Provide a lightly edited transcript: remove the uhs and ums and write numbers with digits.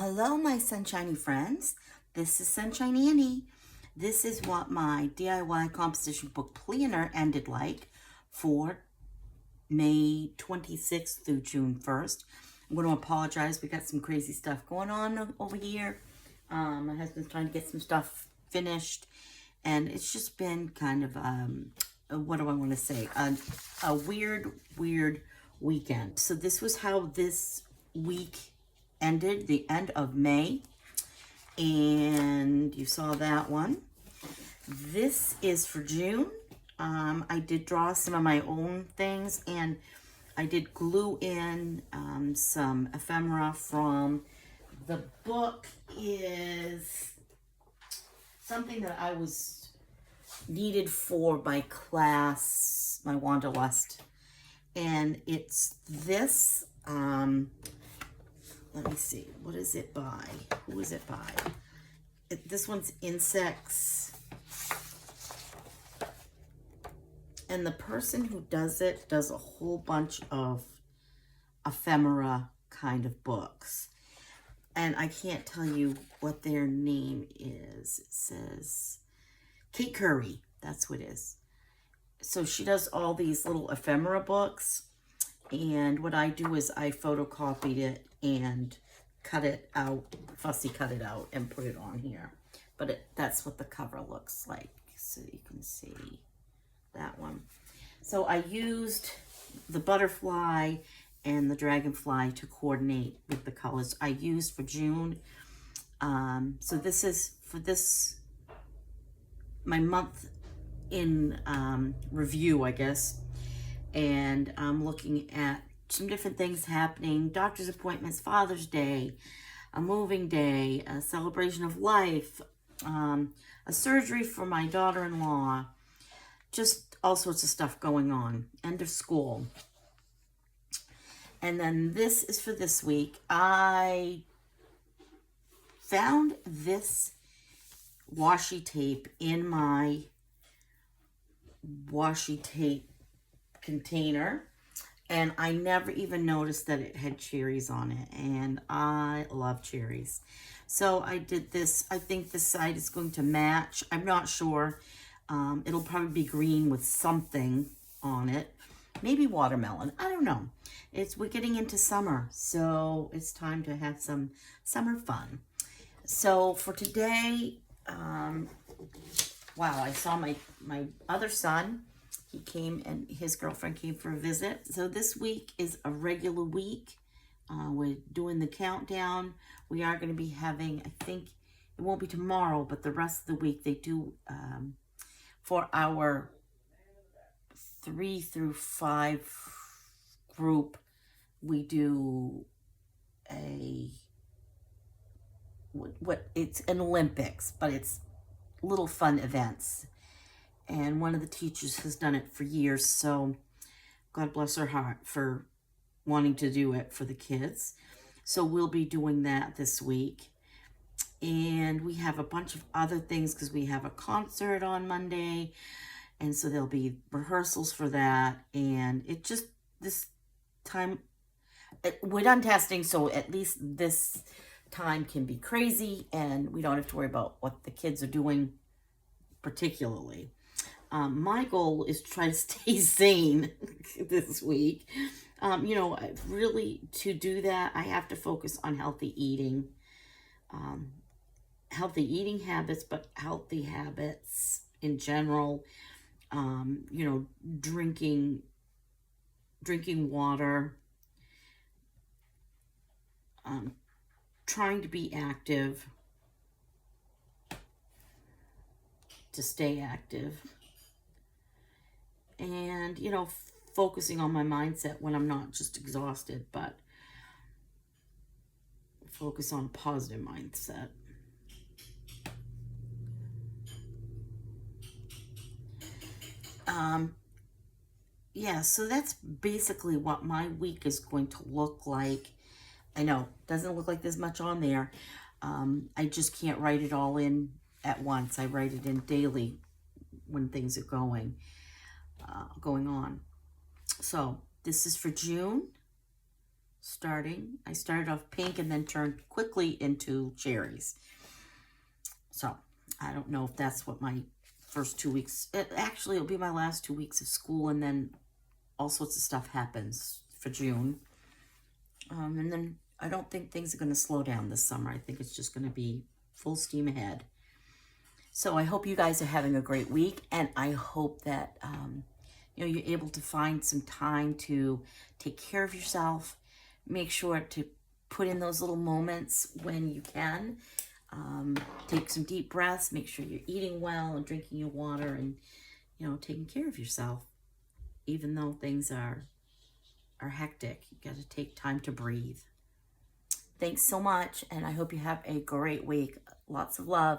Hello, my sunshiny friends. This is Sunshine Annie. This is what my DIY composition book planner ended like for May 26th through June 1st. I'm going to apologize. We got some crazy stuff going on over here. My husband's trying to get some stuff finished, and it's just been kind of, what do I want to say? A weird weekend. So this was how this week ended, the end of May, and you saw that one. This is for June. I did draw some of my own things, and I did glue in some ephemera from the book. Is something that I was needed for my class, my Wanderlust, and it's this. Let me see, what is it by? Who is it by? This one's Insects. And the person who does it does a whole bunch of ephemera kind of books. And I can't tell you what their name is. It says Kate Curry, that's what it is. So she does all these little ephemera books. And what I do is I photocopied it and cut it out, fussy cut it out and put it on here. But that's what the cover looks like. So you can see that one. So I used the butterfly and the dragonfly to coordinate with the colors I used for June. So this is for this, my month in review, I guess. And I'm looking at some different things happening: doctor's appointments, Father's Day, a moving day, a celebration of life, a surgery for my daughter-in-law, just all sorts of stuff going on, end of school. And then this is for this week. I found this washi tape in my washi tape container, and I never even noticed that it had cherries on it, and I love cherries. So I did this. I think this side is going to match. I'm not sure. It'll probably be green with something on it, maybe watermelon. I don't know. We're getting into summer, so it's time to have some summer fun. So for today, wow, I saw my other son. He came, and his girlfriend came for a visit. So this week is a regular week. We're doing the countdown. We are going to be having, I think it won't be tomorrow, but the rest of the week they do, for our 3 through 5 group, we do it's an Olympics, but it's little fun events. And one of the teachers has done it for years, so God bless her heart for wanting to do it for the kids. So we'll be doing that this week. And we have a bunch of other things because we have a concert on Monday. And so there'll be rehearsals for that. And it just, this time, we're done testing, so at least this time can be crazy and we don't have to worry about what the kids are doing particularly. My goal is to try to stay sane this week. You know, really to do that, I have to focus on healthy eating habits, but healthy habits in general. You know, drinking water, trying to be active, to stay active. And, you know, focusing on my mindset when I'm not just exhausted, but focus on a positive mindset. Yeah, so that's basically what my week is going to look like. I know, doesn't look like there's much on there. I just can't write it all in at once. I write it in daily when things are going on. So this is for June. I started off pink and then turned quickly into cherries. So I don't know if that's what my first 2 weeks, actually it'll be my last 2 weeks of school, and then all sorts of stuff happens for June. And then I don't think things are going to slow down this summer. I think it's just going to be full steam ahead. So I hope you guys are having a great week, and I hope that you know, you're able to find some time to take care of yourself. Make sure to put in those little moments when you can. Take some deep breaths. Make sure you're eating well and drinking your water, and you know, taking care of yourself. Even though things are hectic, you got to take time to breathe. Thanks so much, and I hope you have a great week. Lots of love.